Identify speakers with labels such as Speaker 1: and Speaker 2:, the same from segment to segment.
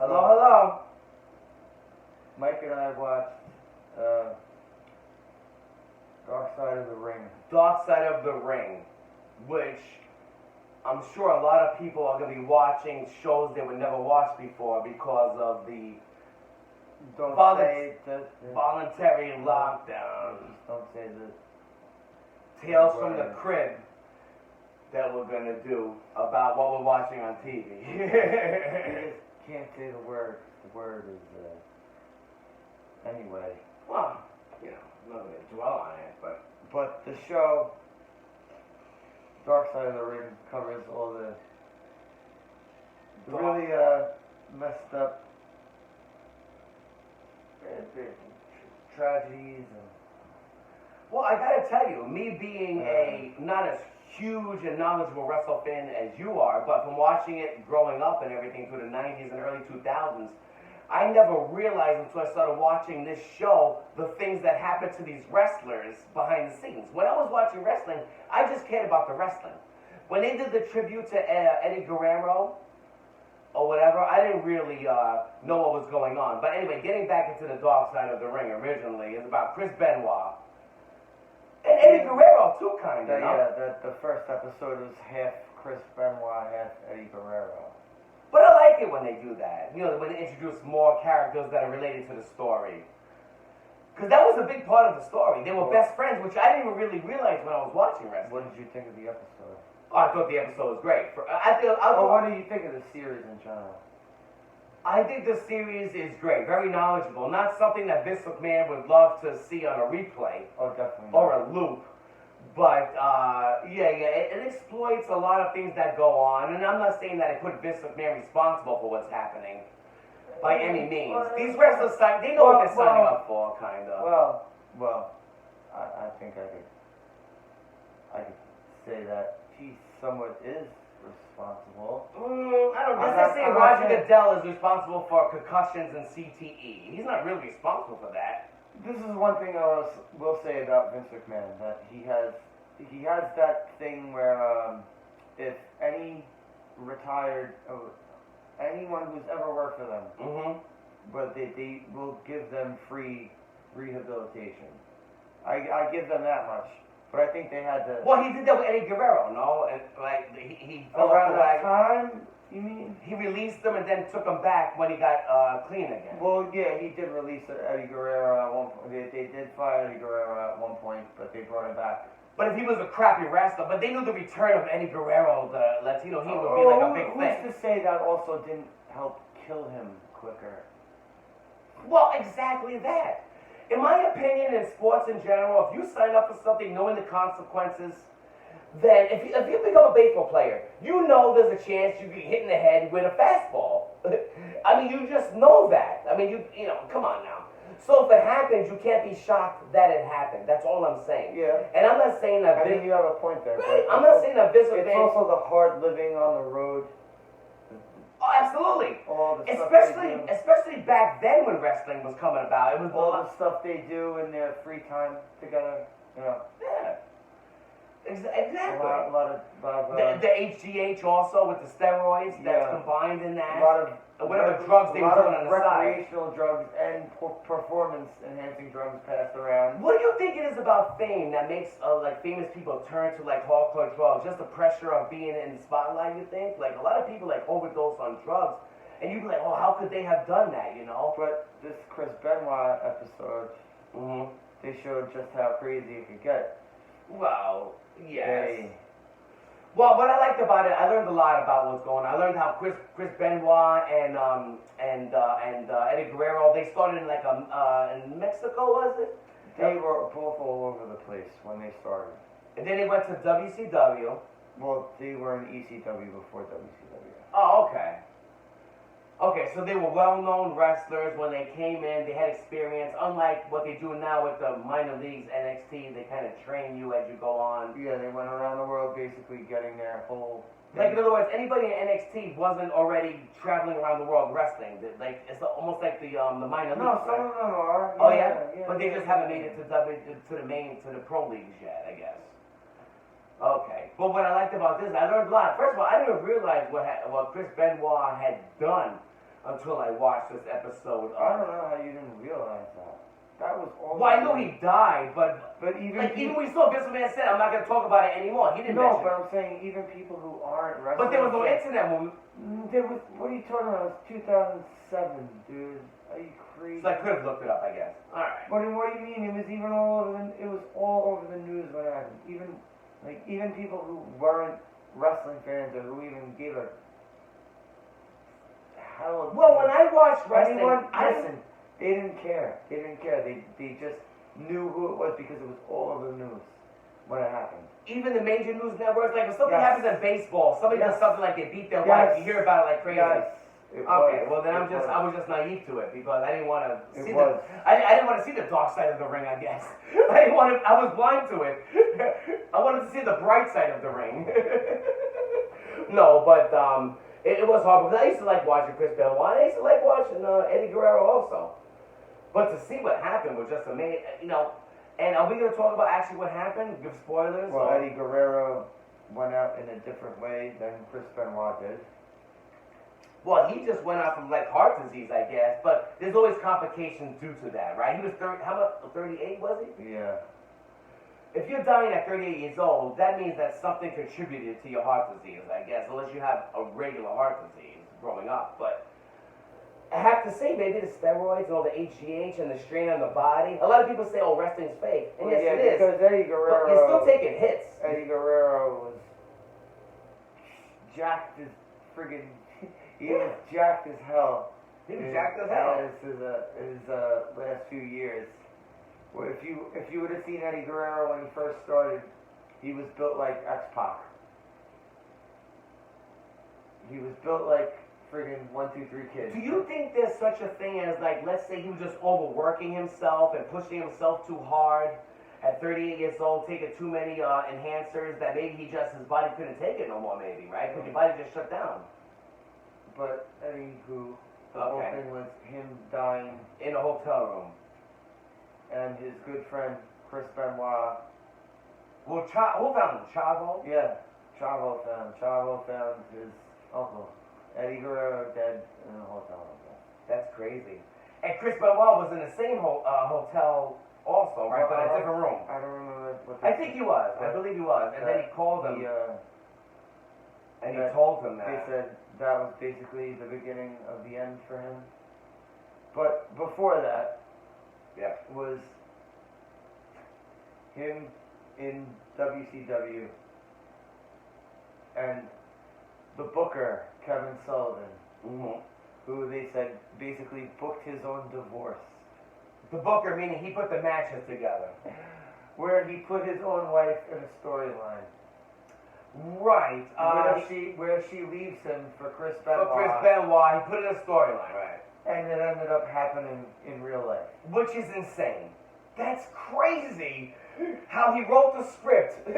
Speaker 1: Hello, hello. Mike and I watched Dark Side of the Ring.
Speaker 2: Dark Side of the Ring, which I'm sure a lot of people are going to be watching shows they would never watch before because of the voluntary lockdown.
Speaker 1: Don't say the
Speaker 2: Tales from the Crib that we're going to do about what we're watching on TV.
Speaker 1: You just can't say the word. The word is, anyway.
Speaker 2: Well, you know, I'm not going to dwell on it,
Speaker 1: But the show, Dark Side of the Ring, covers all the really messed up tragedies and.
Speaker 2: Well, I gotta tell you, me being not as huge and knowledgeable wrestling fan as you are, but from watching it growing up and everything through the 90s and early 2000s, I never realized until I started watching this show the things that happened to these wrestlers behind the scenes. When I was watching wrestling, I just cared about the wrestling. When they did the tribute to Eddie Guerrero or whatever, I didn't really know what was going on. But anyway, getting back into the Dark Side of the Ring originally is about Chris Benoit. And Eddie Guerrero too, kind of.
Speaker 1: Yeah, the first episode was half Chris Benoit, half Eddie Guerrero.
Speaker 2: But I like it when they do that. You know, when they introduce more characters that are related to the story. Because that was a big part of the story. They were best friends, which I didn't even really realize when I was watching wrestling.
Speaker 1: What did you think of the episode?
Speaker 2: Oh, I thought the episode was great.
Speaker 1: What do you think of the series in general?
Speaker 2: I think the series is great, very knowledgeable. Not something that Vince McMahon would love to see on a replay.
Speaker 1: Oh, definitely.
Speaker 2: Or a loop. But, it exploits a lot of things that go on. And I'm not saying that it put Vince McMahon responsible for what's happening by any means. These wrestlers, they know what they're signing up for, kind of.
Speaker 1: Well, I think I could say that he somewhat is responsible.
Speaker 2: I don't know. Let's say Roger Goodell is responsible for concussions and CTE. He's not really responsible for that.
Speaker 1: This is one thing I will say about Vince McMahon, that he has that thing where if any retired, anyone who's ever worked for them, but they will give them free rehabilitation. I give them that much. But I think they had to.
Speaker 2: Well, he did that with Eddie Guerrero, no? And like he fell
Speaker 1: around
Speaker 2: off the
Speaker 1: that time. You mean?
Speaker 2: He released them and then took them back when he got clean again.
Speaker 1: Well, yeah, he did release Eddie Guerrero at one point. They did fire Eddie Guerrero at one point, but they brought him back.
Speaker 2: But if he was a crappy wrestler, but they knew the return of Eddie Guerrero, the Latino heel, would be like a big thing.
Speaker 1: Who's to say that also didn't help kill him quicker?
Speaker 2: Well, exactly that. In my opinion, in sports in general, if you sign up for something knowing the consequences, then if you become a baseball player, you know there's a chance you get hit in the head with a fastball. I mean, you just know that. I mean, you know, come on now. So if it happens, you can't be shocked that it happened. That's all I'm saying.
Speaker 1: Yeah.
Speaker 2: And I'm not saying that.
Speaker 1: I think you have a point there.
Speaker 2: Right. I'm not saying that business.
Speaker 1: It's also the hard living on the road.
Speaker 2: Oh, absolutely.
Speaker 1: All the
Speaker 2: especially back then when wrestling was coming about, it was
Speaker 1: all the stuff they do in their free time together. You know.
Speaker 2: Yeah. Exactly.
Speaker 1: A lot of
Speaker 2: the HGH also with the steroids that's combined in that.
Speaker 1: A lot of
Speaker 2: whatever drugs they were doing on the side.
Speaker 1: Recreational drugs and performance enhancing drugs passed around.
Speaker 2: What do you think it is about fame that makes like famous people turn to like hardcore drugs? Just the pressure of being in the spotlight, you think? Like a lot of people like overdose on drugs, and you'd be like, oh, how could they have done that? You know?
Speaker 1: But this Chris Benoit episode, they showed just how crazy it could get.
Speaker 2: Well, yes. Well, what I liked about it, I learned a lot about what's going on. I learned how Chris Benoit and Eddie Guerrero, they started in like in Mexico, was it?
Speaker 1: They were both all over the place when they started.
Speaker 2: And then they went to WCW.
Speaker 1: Well, they were in ECW before WCW.
Speaker 2: Oh, okay. Okay, so they were well-known wrestlers when they came in. They had experience, unlike what they do now with the minor leagues, NXT. They kind of train you as you go on.
Speaker 1: Yeah, they went around the world basically getting their whole...
Speaker 2: Like, in other words, anybody in NXT wasn't already traveling around the world wrestling. Like, it's almost like the minor leagues.
Speaker 1: No, some of them are.
Speaker 2: Oh, yeah? But they just haven't made it to the pro leagues yet, I guess. Okay. But what I liked about this, I learned a lot. First of all, I didn't even realize what Chris Benoit had done until I watched this episode.
Speaker 1: I don't know how you didn't realize that. That was all.
Speaker 2: Well, I know he died, but
Speaker 1: even
Speaker 2: like even when we saw Vince McMahon said, I'm not gonna talk about it anymore. He didn't mention
Speaker 1: but
Speaker 2: it.
Speaker 1: I'm saying even people who aren't wrestling.
Speaker 2: But there was no internet when
Speaker 1: There was. What are you talking about? It was 2007, dude. Are you crazy?
Speaker 2: so I could have looked it up, I guess. All right.
Speaker 1: What do you mean? It was even all over the. It was all over the news when it happened. Even people who weren't wrestling fans or who even gave a hell.
Speaker 2: Well, when I watched wrestling,
Speaker 1: listen. They didn't care. They didn't care. They just knew who it was because it was all over the news when it happened.
Speaker 2: Even the major news networks, like if something
Speaker 1: Yes.
Speaker 2: happens in baseball, somebody does something like they beat their
Speaker 1: Yes.
Speaker 2: wife, you hear about it like crazy.
Speaker 1: Yes.
Speaker 2: Okay, well then I was just naive to it because I didn't want to see
Speaker 1: was.
Speaker 2: I didn't want to see the dark side of the ring, I guess. I was blind to it. I wanted to see the bright side of the ring. No, but it was hard because I used to like watching Chris Benoit. I used to like watching Eddie Guerrero also. But to see what happened was just amazing, you know. And are we going to talk about actually what happened? Give spoilers?
Speaker 1: Well, Eddie Guerrero went out in a different way than Chris Benoit did.
Speaker 2: Well, he just went out from like heart disease, I guess. But there's always complications due to that, right? He was 38 was he?
Speaker 1: Yeah.
Speaker 2: If you're dying at 38 years old, that means that something contributed to your heart disease, I guess, unless you have a regular heart disease growing up. But I have to say, maybe the steroids and all the HGH and the strain on the body. A lot of people say, oh, wrestling's fake. And yes, it is.
Speaker 1: Because Eddie Guerrero.
Speaker 2: But you're still taking hits.
Speaker 1: Eddie Guerrero was jacked as friggin'. He was jacked as hell.
Speaker 2: He was jacked as hell.
Speaker 1: His last few years. Well, if you would have seen Eddie Guerrero when he first started, he was built like X-Pac. He was built like friggin' 1, 2, 3 Kid.
Speaker 2: Do you think there's such a thing as, like, let's say he was just overworking himself and pushing himself too hard at 38 years old, taking too many enhancers that maybe his body couldn't take it no more, maybe, right? Because your body just shut down.
Speaker 1: But anywho, the whole thing was him dying
Speaker 2: in a hotel room.
Speaker 1: And his good friend, Chris Benoit.
Speaker 2: Well, who found him? Chavo?
Speaker 1: Yeah, Chavo found his uncle. Eddie Guerrero dead in a hotel room.
Speaker 2: That's crazy. And Chris Benoit was in the same hotel also, right? But in a different room.
Speaker 1: I don't remember what
Speaker 2: I think he was. I believe he was. And then he called him. And he told him that.
Speaker 1: They said that was basically the beginning of the end for him. But before that, was him in WCW and the booker, Kevin Sullivan, who they said basically booked his own divorce.
Speaker 2: The booker, meaning he put the matches together.
Speaker 1: Where he put his own wife in a storyline.
Speaker 2: Right.
Speaker 1: Where she leaves him for Chris Benoit.
Speaker 2: For Chris Benoit, he put it in a storyline, right.
Speaker 1: And it ended up happening in real life.
Speaker 2: Which is insane. That's crazy how he wrote the script.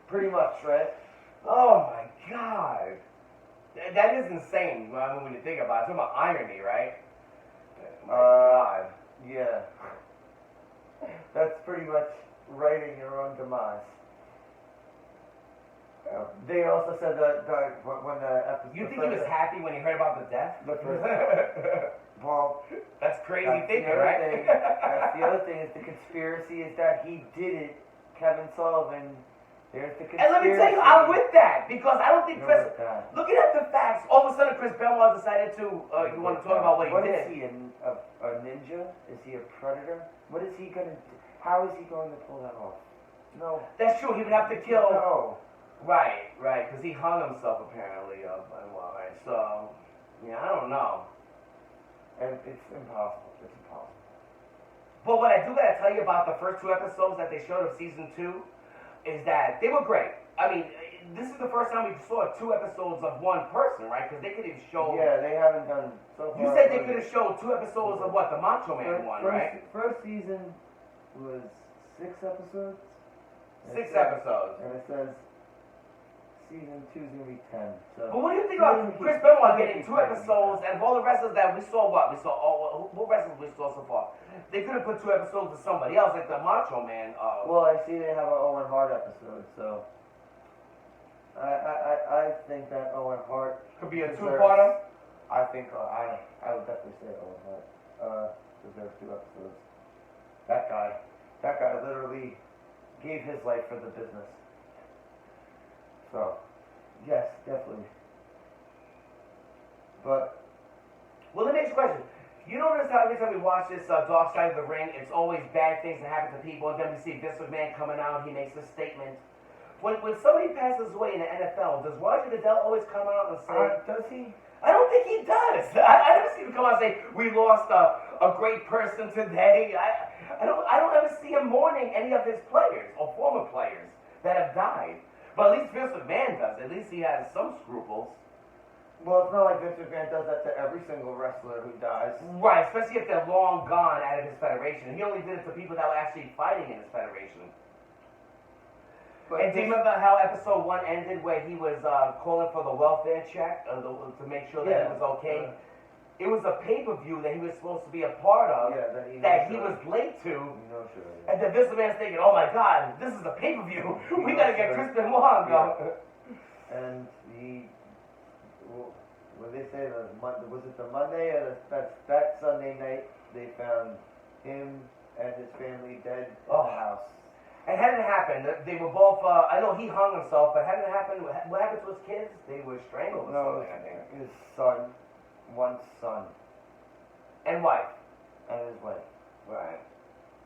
Speaker 1: Pretty much, right?
Speaker 2: Oh my God. That is insane when you think about it. It's about irony, right? My God.
Speaker 1: Yeah. That's pretty much writing your own demise. They also said that when the episode...
Speaker 2: You think he was happy when he heard about the death?
Speaker 1: The first... Well...
Speaker 2: That's crazy thinking, right?
Speaker 1: That's the other thing is the conspiracy is that he did it, Kevin Sullivan. There's the conspiracy.
Speaker 2: And let me tell you, I'm with that. Because I don't think Chris... Looking at the facts, all of a sudden Chris Benoit decided to... you want to talk about what he did.
Speaker 1: What is he, a ninja? Is he a predator? What is he going to... How is he going to pull that off? No.
Speaker 2: That's true. He would have to kill...
Speaker 1: No.
Speaker 2: Right, because he hung himself apparently, right? So, yeah, I don't know.
Speaker 1: And it's impossible. It's impossible.
Speaker 2: But what I do gotta tell you about the first 2 episodes that they showed of season 2 is that they were great. I mean, this is the first time we saw 2 episodes of one person, right? Because they could have shown...
Speaker 1: Yeah, they haven't done so far.
Speaker 2: You said they could have showed 2 episodes of what? The Macho Man one, right?
Speaker 1: First season was 6 episodes.
Speaker 2: 6 episodes.
Speaker 1: And it says... Season 2 is going to be 10. So.
Speaker 2: But what do you think about Chris Benoit getting 2 episodes and of all the wrestlers that we saw, what? We saw, what wrestlers we saw so far? They could have put 2 episodes of somebody else, like the Macho Man.
Speaker 1: Well, I see they have an Owen Hart episode, so. I think that Owen Hart.
Speaker 2: Could be a 2-parter?
Speaker 1: I think I would definitely say Owen Hart deserves 2 episodes. That guy literally gave his life for the business. So, yes, definitely. But,
Speaker 2: well, the next question. You notice how every time we watch this Dark Side of the Ring, it's always bad things that happen to people, and then we see Vince McMahon coming out, he makes a statement. When somebody passes away in the NFL, does Roger Goodell always come out and say...
Speaker 1: does he?
Speaker 2: I don't think he does. I never see him come out and say, we lost a great person today. I don't ever see him mourning any of his players or former players that have died. But at least Vince McMahon does. At least he has some scruples.
Speaker 1: Well, it's not like Vince McMahon does that to every single wrestler who dies.
Speaker 2: Right, especially if they're long gone out of his federation. He only did it to people that were actually fighting in his federation. But and do you remember how episode 1 ended where he was calling for the welfare check to make sure that he was okay? It was a pay-per-view that he was supposed to be a part of that he was late to. And then Vince McMahon's thinking, oh my God, this is a pay-per-view. We got to get Chris Benoit going.
Speaker 1: And what they say, was it the Monday or that Sunday night, they found him and his family dead in the house.
Speaker 2: And hadn't happened. They were both, I know he hung himself, but hadn't happened. What happened to his kids? They were strangled or something, I think.
Speaker 1: His son, one son.
Speaker 2: And wife.
Speaker 1: And his wife.
Speaker 2: Right.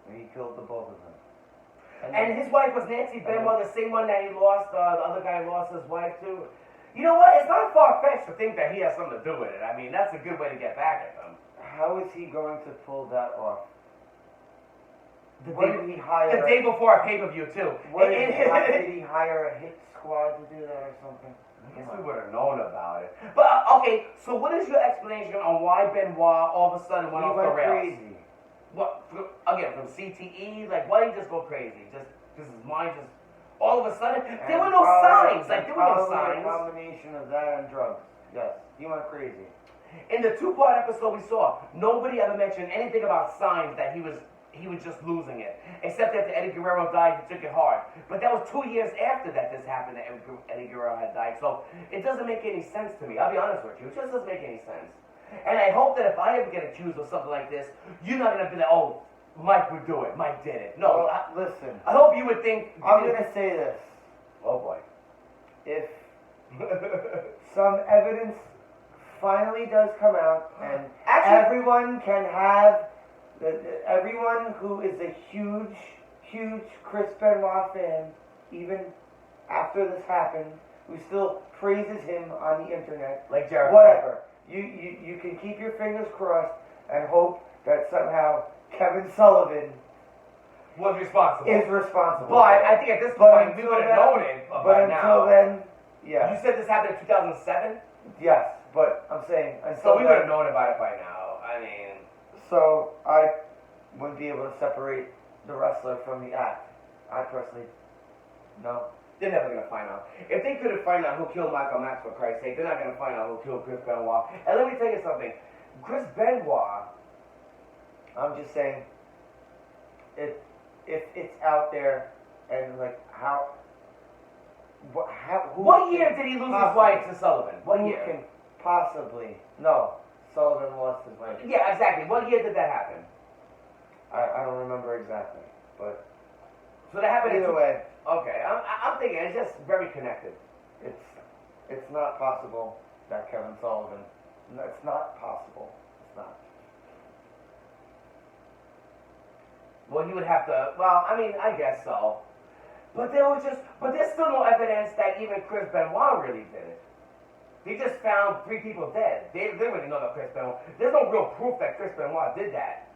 Speaker 1: And he killed the both of them.
Speaker 2: And his wife was Nancy Benoit, the same one that he lost, the other guy lost his wife too. You know what? It's not far-fetched to think that he has something to do with it. I mean, that's a good way to get back at them.
Speaker 1: How is he going to pull that off?
Speaker 2: The day before a pay-per-view, too.
Speaker 1: Did he hire a hit squad to do that or something?
Speaker 2: I guess we would have known about it. But, okay, so what is your explanation on why Benoit all of a sudden went off the rails?
Speaker 1: Crazy.
Speaker 2: What, again, from CTE? Like, why did he just go crazy? Just because his mind just, all of a sudden, there were no signs. Like, there were no signs.
Speaker 1: A combination of that and drugs. Yes, he went crazy.
Speaker 2: In the 2-part episode we saw, nobody ever mentioned anything about signs that he was just losing it. Except after Eddie Guerrero died, he took it hard. But that was 2 years after that this happened, that Eddie Guerrero had died. So it doesn't make any sense to me. I'll be honest with you. It just doesn't make any sense. And I hope that if I ever get accused of something like this, you're not going to be like, oh, Mike would do it. Mike did it. No.
Speaker 1: Well, listen.
Speaker 2: I hope you would think...
Speaker 1: I'm going to say this.
Speaker 2: Oh, boy.
Speaker 1: If some evidence finally does come out, and everyone can have... Everyone who is a huge Chris Benoit fan, even after this happened, who still praises him on the internet,
Speaker 2: like Jared,
Speaker 1: whatever. You can keep your fingers crossed and hope that somehow Kevin Sullivan
Speaker 2: was responsible.
Speaker 1: Is responsible.
Speaker 2: But I think at this point we would have known it by now.
Speaker 1: But until then, yeah.
Speaker 2: You said this happened in 2007?
Speaker 1: Yes, but I'm saying
Speaker 2: so we would have known about it by now. I mean.
Speaker 1: So I wouldn't be able to separate the wrestler from the act. I personally, no.
Speaker 2: They're never going to find out. If they couldn't find out who killed Michael Max, for Christ's sake, they're not going to find out who killed Chris Benoit. And let me tell you something. Chris Benoit,
Speaker 1: I'm just saying, if it's out there, and like
Speaker 2: what year did he lose his wife to Sullivan? What year?
Speaker 1: Can possibly, no. Sullivan lost his wife.
Speaker 2: Yeah, exactly. What year did that happen?
Speaker 1: I don't remember exactly, but
Speaker 2: so that happened
Speaker 1: either way.
Speaker 2: Okay, I'm thinking it's just very connected.
Speaker 1: It's not possible that Kevin Sullivan. It's not possible. It's not.
Speaker 2: Well, he would have to. Well, I mean, I guess so. But there's still no evidence that even Chris Benoit really did it. They just found 3 people dead. They really know that Chris Benoit. There's no real proof that Chris Benoit did that.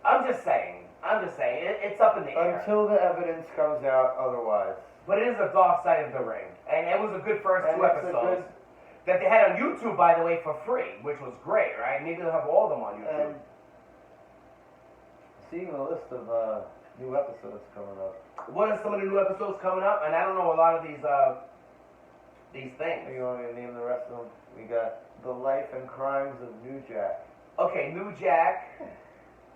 Speaker 2: I'm just saying. It's up in the air.
Speaker 1: Until the evidence comes out otherwise.
Speaker 2: But it is a dark side of the ring. And it was a good first 2 episodes. That they had on YouTube, by the way, for free, which was great, right? Maybe they'll have all of them on YouTube.
Speaker 1: And seeing a list of new episodes coming up.
Speaker 2: What are some of the new episodes coming up? And I don't know a lot of these things.
Speaker 1: You want me to name the rest of them? We got The Life and Crimes of New Jack.
Speaker 2: Okay, New Jack.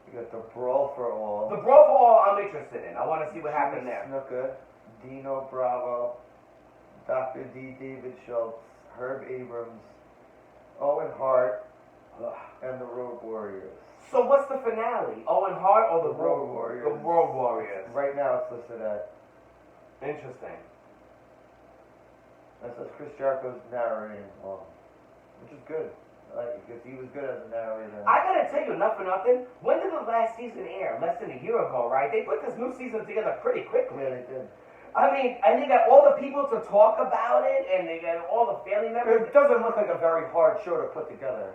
Speaker 1: We got The Brawl for All.
Speaker 2: The Brawl for All I'm interested in. I want to see what happened there.
Speaker 1: Snuka, Dino Bravo, Dr. D. David Schultz, Herb Abrams, Owen Hart
Speaker 2: Ugh.
Speaker 1: and the Road Warriors.
Speaker 2: So what's the finale? Owen Hart or the
Speaker 1: Road Warriors?
Speaker 2: The Road Warriors.
Speaker 1: Right now it's listed at.
Speaker 2: Interesting.
Speaker 1: That says Chris Jericho's narrating, which is good. I like it because he was good as a narrator.
Speaker 2: I gotta tell you, not for nothing. When did the last season air? Less than a year ago, right? They put this new season together pretty quickly.
Speaker 1: Yeah, they did.
Speaker 2: I mean, and they got all the people to talk about it, and they got all the family members.
Speaker 1: It doesn't look like a very hard show to put together.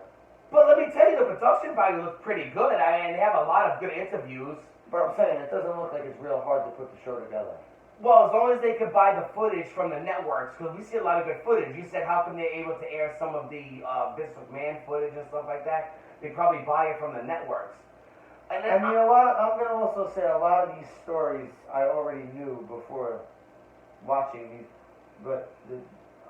Speaker 2: But let me tell you, the production value looks pretty good. And they have a lot of good interviews.
Speaker 1: But I'm saying it doesn't look like it's real hard to put the show together.
Speaker 2: Well, as long as they could buy the footage from the networks, because we see a lot of good footage. You said how come they're able to air some of the Vince McMahon footage and stuff like that? They probably buy it from the networks. And then
Speaker 1: I mean, I'm going to also say a lot of these stories I already knew before watching these, but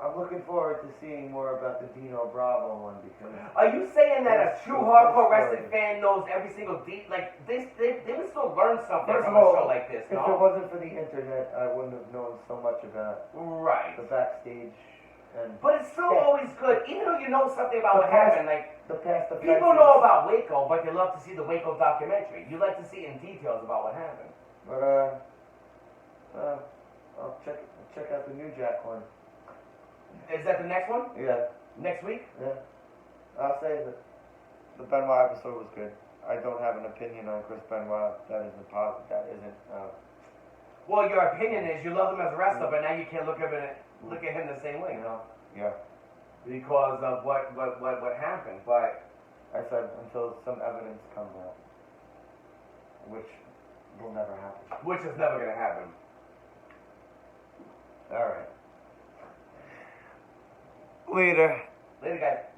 Speaker 1: I'm looking forward to seeing more about the Dino Bravo one because.
Speaker 2: Are you saying that a true hardcore wrestling fan knows every single like they would still learn something
Speaker 1: First
Speaker 2: from
Speaker 1: of
Speaker 2: a
Speaker 1: all,
Speaker 2: show like this,
Speaker 1: if
Speaker 2: no?
Speaker 1: it wasn't for the internet, I wouldn't have known so much about
Speaker 2: Right.
Speaker 1: the backstage and
Speaker 2: But it's still always good, even though you know something about
Speaker 1: The
Speaker 2: what
Speaker 1: past-
Speaker 2: happened. Like
Speaker 1: the past offenses.
Speaker 2: people know about Waco, but they love to see the Waco documentary. You like to see in details about what happened.
Speaker 1: But I'll check out the New Jack one.
Speaker 2: Is that the next one?
Speaker 1: Yeah,
Speaker 2: Next week?
Speaker 1: yeah. I'll say that the Benoit episode was good. I don't have an opinion on Chris Benoit. That isn't positive. That isn't.
Speaker 2: Well, your opinion is you love him as a wrestler, but now you can't look at him the same way,
Speaker 1: You know. Yeah.
Speaker 2: because of what happened. But
Speaker 1: I said until some evidence comes out, which will never happen.
Speaker 2: which is never gonna happen.
Speaker 1: All right. Later.
Speaker 2: Later, guys.